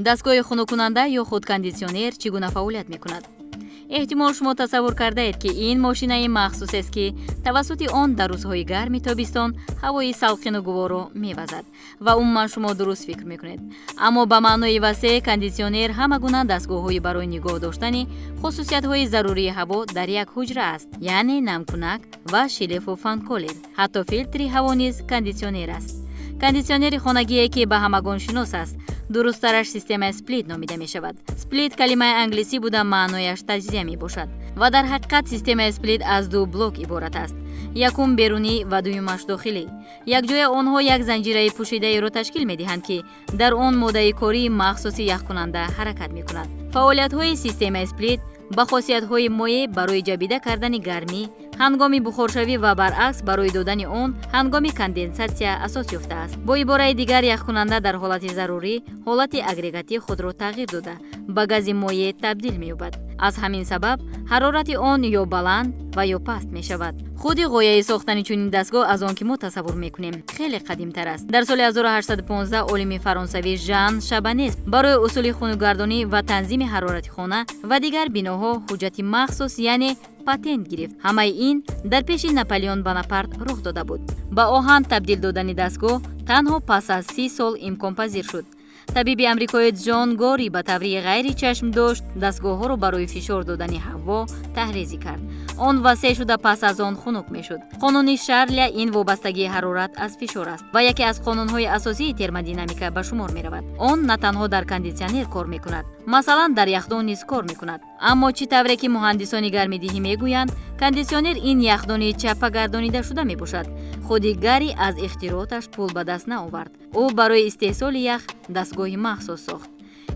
дастгоҳи хунуккунанда ё худ кондитсионер чӣ гуна фаъолият мекунад? эҳтимол шумо тасаввур кардаед ки ин мошинаи махсусест ки тавассути он дар рӯзҳои гарми тобистон ҳавои салқину гуворо мевазад ва умуман шумо дуруст фикр мекунед. Аммо ба маънои васеъ кондитсионер ҳама гуна дастгоҳҳои барои нигоҳ доштани хусусиятҳои зарурии ҳаво дар як ҳуҷра аст, яъне намкунак ва шилефу фанколер. ҳатто фильтри ҳаво низ кондитсионер аст. кондитсионери хонагие ки ба ҳамагон шинос аст, дурусттараш системаи сплит номида мешавад. Сплит калимаи англисӣ буда маънояш таҷзия мебошад ва дар ҳақиқат системаи сплит аз ду блок иборат аст. якум берунӣ ва дуюмаш дохилӣ. якҷоя онҳо як занҷираи пӯшидаеро ташкил медиҳанд ки дар он моддаи кории махсуси яхкунанда ҳаракат мекунад. фаъолиятҳои системаи сплит ба хосиятҳои моеъ барои ҷабида кардани гармӣ ҳангоми бухоршавӣ ва баръакс барои додани он ҳангоми конденсатсия асос ёфтааст. бо ибораи дигар яхкунанда дар ҳолати зарурӣ ҳолати агрегатии худро тағйир дода ба гази моеъ табдил меёбад. аз ҳамин сабаб ҳарорати он ё баланд ва ё паст мешавад. худи ғояи сохтани чунин дастгоҳ аз он ки мо тасаввур мекунем хеле қадимтар аст. дар соли 1815 олими фаронсавӣ Жан Шабанес барои усули хунукгардонӣ ва танзими ҳарорати хона ва дигар биноҳо ҳуҷҷати махсус яъне патент гирифт. ҳамаи ин дар пеши Наполеон Бонапарт рух дода буд. ба оҳан табдил додани дастгоҳ танҳо пас аз 30 сол имконпазир шуд. табиби амрикои Ҷон Гори ба таври ғайри чашмдошт дастгоҳҳоро барои фишор додани ҳаво таҳризӣ кард. он васеъ шуда пас аз он хунук мешуд. қонуни Шарля ин вобастагии ҳарорат аз фишор аст ва яке аз қонунҳои асосии термодинамика ба шумор меравад. он на танҳо дар кондитсионер кор мекунад, масалан дар яхдон низ кор мекунад. аммо чӣ тавре ки муҳандисони гармидиҳӣ мегӯянд, кондитсионер ин яхдони чаппагардонида шуда мебошад. худи Гарри аз ихтирооташ пул ба даст наовард. ӯ барои истеҳсоли ях дастгоҳи махсус сохт.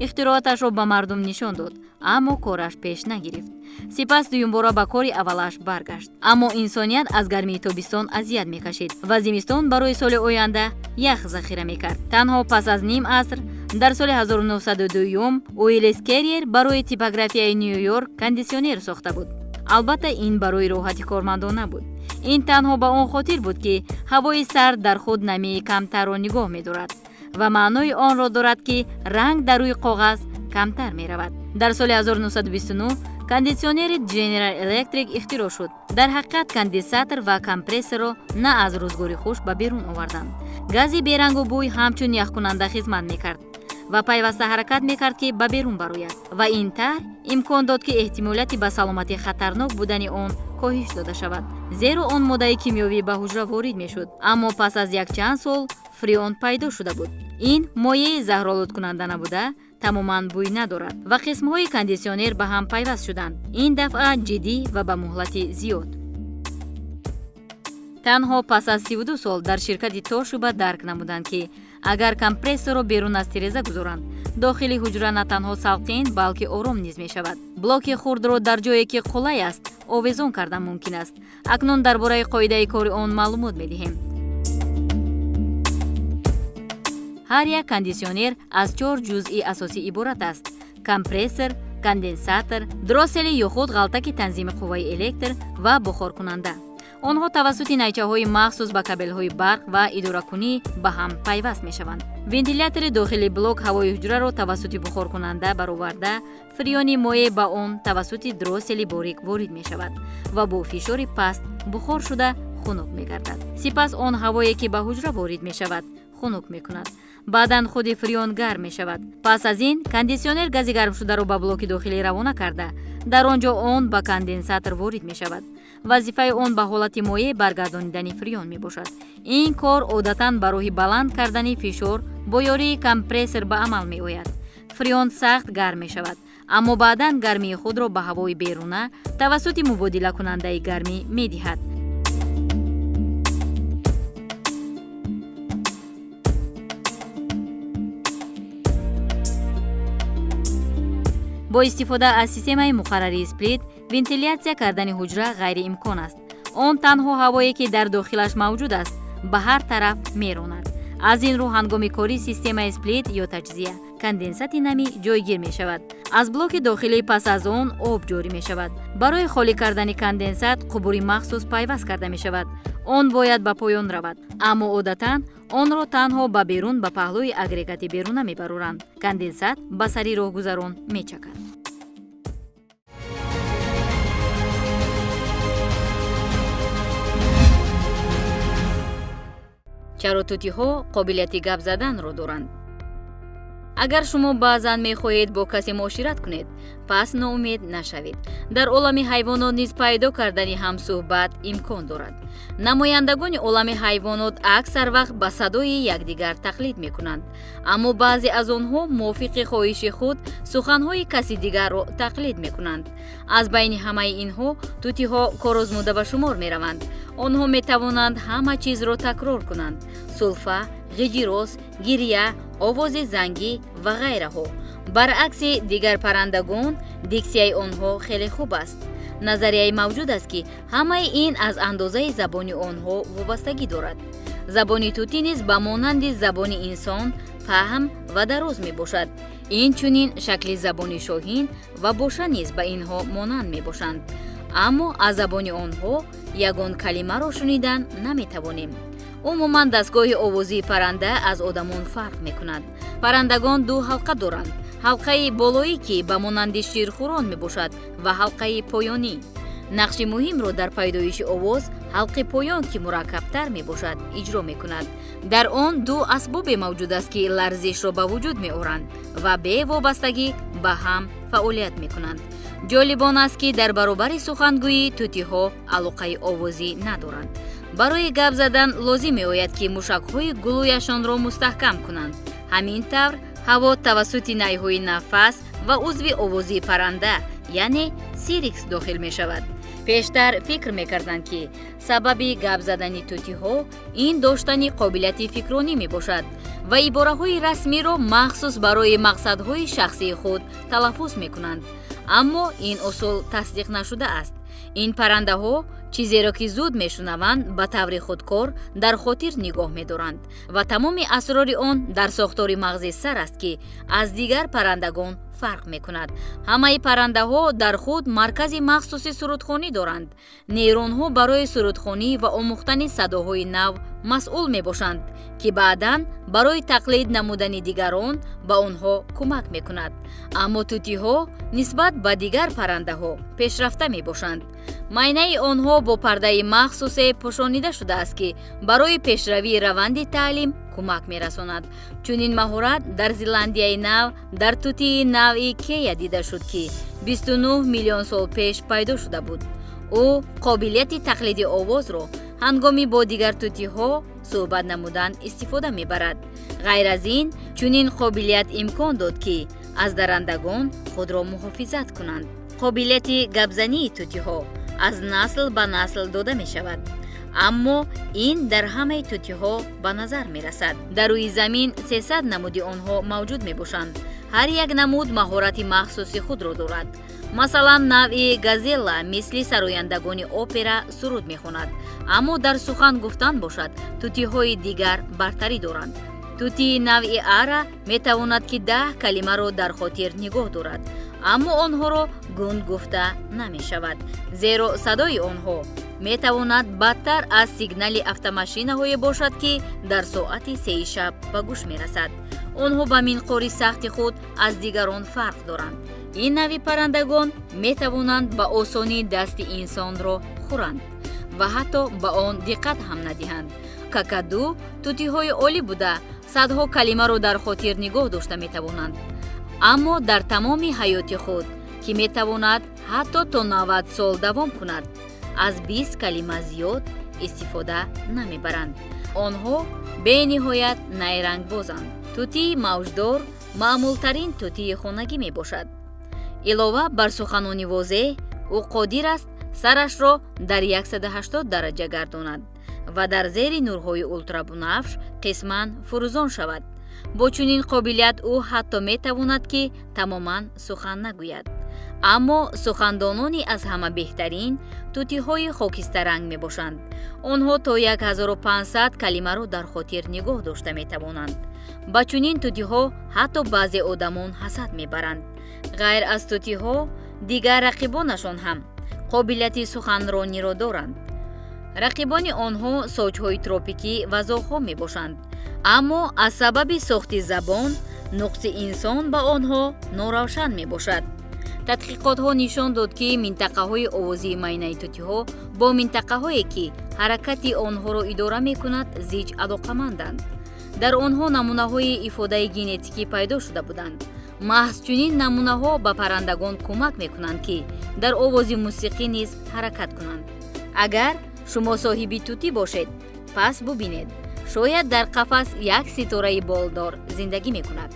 ихтироаташро ба мардум нишон дод, аммо кораш пеш нагирифт. сипас дуюмбора ба кори аввалаш баргашт. аммо инсоният аз гармии тобистон азият мекашид ва зимистон барои соли оянда ях захира мекард. танҳо пас аз ним аср дар соли 1902 Уиллис Керриер барои типографияи Нью-Йорк кондитсионер сохта буд. албатта ин барои роҳати кормандон набуд. ин танҳо ба он хотир буд ки ҳавои сард дар худ намии камтарро нигоҳ медорад ва маънои онро дорад ки ранг дар рӯи коғаз камтар меравад. дар соли 1929 кондитсионери General Electric ихтироъ шуд. дар ҳақиқат конденсатор ва компрессорро на аз рӯзгори хуш ба берун оварданд. гази берангу бӯй ҳамчун яхкунанда хизмат мекард ва пайваста ҳаракат мекард ки ба берун барояд ва ин таҳ имкон дод ки эҳтимолияти ба саломатӣ хатарнок будани он коҳиш дода шавад, зеро он моддаи кимиёвӣ ба ҳуҷра ворид мешуд. аммо пас аз якчанд сол фреон пайдо шуда буд. ин моеъи заҳролудкунанда набуда, тамоман бӯй надорад ва қисмҳои кондитсионер ба ҳам пайваст шуданд. ин дафъа ҷиддӣ ва ба муҳлати зиёд. танҳо пас аз 32 сол дар ширкати Тошиба дарк намуданд ки агар компрессорро берун аз тиреза гузоранд, дохили ҳуҷра на танҳо салқин, балки ором низ мешавад. блоки хурдро дар ҷое ки қулай аст овезон кардан мумкин аст. акнун дар бораи қоидаи кори он маълумот медиҳем. ҳар як кондитсионер аз 4 ҷузъи асосӣ иборат аст: компрессор, конденсатор, дросели ё худ ғалтаки танзими қувваи электр ва бухоркунанда. онҳо тавассути найчаҳои махсус ба кабелҳои барқ ва идоракунӣ ба ҳам пайваст мешаванд. вентилятори дохили блок ҳавои ҳуҷраро тавассути бухоркунанда бароварда, фреони моеъ ба он тавассути дросели борик ворид мешавад ва бо фишори паст бухор шуда хунук мегардад. сипас он ҳавое ки ба ҳуҷра ворид мешавад хунук мекунад. баъдан худи фреон гарм мешавад. пас аз ин кондитсионер гази гармшударо ба блоки дохилӣ равона карда, дар он ҷо он ба конденсатор ворид мешавад. вазифаи он ба ҳолати моеъ баргардонидани фреон мебошад. ин кор одатан ба роҳи баланд кардани фишор бо ёрии компрессор ба амал меояд. фреон сахт гарм мешавад, аммо баъдан гармии худро ба ҳавои беруна тавассути мубодилакунандаи гармӣ медиҳад. бо истифода аз системаи муқаррарии сплит, вентилятсия кардани ҳуҷра ғайриимкон аст. он танҳо ҳавое ки дар дохилаш мавҷуд аст ба ҳар тараф меронад. аз ин рӯ ҳангоми кори системаи сплит ё таҷзия, конденсати намӣ ҷойгир мешавад. аз блоки дохилӣ пас аз он об ҷорӣ мешавад. барои холӣ кардани конденсат қубури махсус пайваст карда мешавад. он бояд ба поён равад, аммо одатан онро танҳо ба берун ба паҳлӯи агрегати беруна мебароранд. Конденсат ба сари роҳгузарон мечакад. чаро тутиҳо қобилияти гап заданро доранд? агар шумо баъзан мехоҳед бо касе муошират кунед, пас ноумед нашавед. дар олами ҳайвонот низ пайдо кардани ҳамсӯҳбат имкон дорад. намояндагони олами ҳайвонот аксар вақт ба садои якдигар тақлид мекунанд, аммо баъзе аз онҳо мувофиқи хоҳиши худ суханҳои каси дигарро тақлид мекунанд. аз байни ҳамаи инҳо тутиҳо корозмуда ба шумор мераванд. онҳо метавонанд ҳама чизро такрор кунанд: сулфа, ғиҷирос, гирия, овози зангӣ ва ғайраҳо. баръакси дигар паррандагон, диксияи онҳо хеле хуб аст. назарияе мавҷуд аст ки ҳамаи ин аз андозаи забони онҳо вобастагӣ дорад. забони тутӣ низ ба монанди забони инсон паҳм ва дароз мебошад. инчунин шакли забони шоҳин ва боша низ ба инҳо монанд мебошанд. аммо аз забони онҳо ягон калимаро шунидан наметавонем. умуман дастгоҳи овозии парранда аз одамон фарқ мекунад. паррандагон ду ҳалқа доранд: ҳалқаи болоӣ ки ба монанди ширхӯрон мебошад ва ҳалқаи поёнӣ. нақши муҳимро дар пайдоиши овоз ҳалқи поён ки мураккабтар мебошад иҷро мекунад. дар он ду асбобе мавҷуд аст ки ларзишро ба вуҷуд меоранд ва бе вобастагӣ ба ҳам фаъолият мекунанд. ҷолибон аст ки дар баробари сухангӯӣ тутиҳо алоқаи овозӣ надоранд. барои гап задан лозим меояд ки мушакҳои гулӯяшонро мустаҳкам кунанд. ҳамин тавр ҳаво тавассути найҳои нафас ва узви овозии парранда, яъне сирикс дохил мешавад. пештар фикр мекарданд ки сабаби гап задани тутиҳо ин доштани қобилияти фикрронӣ мебошад ва ибораҳои расмиро махсус барои мақсадҳои шахсии худ талаффуз мекунанд. аммо ин усул тасдиқ нашуда аст. ин паррандаҳо чизеро ки зуд мешунаванд ба таври худкор дар хотир нигоҳ медоранд ва тамоми асрори он дар сохтори мағзи сар аст ки аз дигар паррандагон фарқ мекунад. ҳамаи паррандаҳо дар худ маркази махсуси сурудхонӣ доранд. нейронҳо барои сурудхонӣ ва омӯхтани садоҳои нав масъул мебошанд ки баъдан барои тақлид намудани дигарон ба онҳо кӯмак мекунад. аммо тутиҳо нисбат ба дигар паррандаҳо пешрафта мебошанд. майнаи онҳо бо пардаи махсусе пӯшонида шудааст ки барои пешравии раванди таълим кӯмак мерасонад. чунин маҳорат дар зеландияи нав дар тутии навъи кея дида шуд ки 29 миллион сол пеш пайдо шуда буд. ӯ қобилияти тақлиди овозро ҳангоми бо дигар тутиҳо суҳбат намудан истифода мебарад. ғайр аз ин чунин қобилият имкон дод ки аз дарандагон худро муҳофизат кунанд. қобилияти гапзании тутиҳо аз насл ба насл дода мешавад. аммо ин дар ҳамаи тутиҳо ба назар мерасад. дар рӯи замин 300 намуди онҳо мавҷуд мебошанд. ҳар як намуд маҳорати махсуси худро дорад. масалан, навъи газелла мисли сарояндагони опера суруд мехонад, аммо дар сухан гуфтан бошад тутиҳои дигар бартарӣ доранд. тутии навъи ара метавонад ки 10 калимаро дар хотир нигоҳ дорад, аммо онҳоро гунд гуфта намешавад, зеро садои онҳо метавонад бадтар аз сигнали автомашинаҳое бошад ки дар соати 3 шаб ба гӯш мерасад. онҳо ба минқори сахти худ аз дигарон фарқ доранд. ин нави паррандагон метавонанд ба осонӣ дасти инсонро хӯранд ва ҳатто ба он диққат ҳам надиҳанд. какаду тутиҳои олӣ буда садҳо калимаро дар хотир нигоҳ дошта метавонанд, аммо дар тамоми ҳаёти худ ки метавонад ҳатто то 90 сол давом кунад, аз 20 калима зиёд истифода намебаранд. онҳо бениҳоят найрангбозанд. тутии мавҷдор маъмултарин тутии хонагӣ мебошад. илова бар суханони возеҳ, ӯ қодир аст сарашро дар 180 дараҷа гардонад ва дар зери нурҳои ултрабунафш қисман фурӯзон шавад. бо чунин қобилият ӯ ҳатто метавонад ки тамоман сухан нагӯяд. аммо сухандонони аз ҳама беҳтарин тутиҳои хокистаранг мебошанд. онҳо то 1500 калимаро дар хотир нигоҳ дошта метавонанд. ба чунин тутиҳо ҳатто баъзе одамон ҳасад мебаранд. ғайр аз тутиҳо, дигар рақибонашон ҳам қобилияти суханрониро доранд. рақибони онҳо соҷҳои тропикӣ ва зоҳҳо мебошанд, аммо аз сабаби сохти забон нуқси инсон ба онҳо норавшан мебошад. тадқиқотҳо нишон дод, ки минтақаҳои овозии майнаи тутиҳо бо минтақаҳое ки ҳаракати онҳоро идора мекунад зич алоқаманданд. дар онҳо намунаҳои ифодаи генетикӣ пайдо шуда буданд. маҳз чунин намунаҳо ба паррандагон кӯмак мекунанд, ки дар овози мусиқӣ низ ҳаракат кунанд. агар шумо соҳиби тутӣ бошед, пас бубинед, шояд дар қафас як ситораи болдор зиндагӣ мекунад.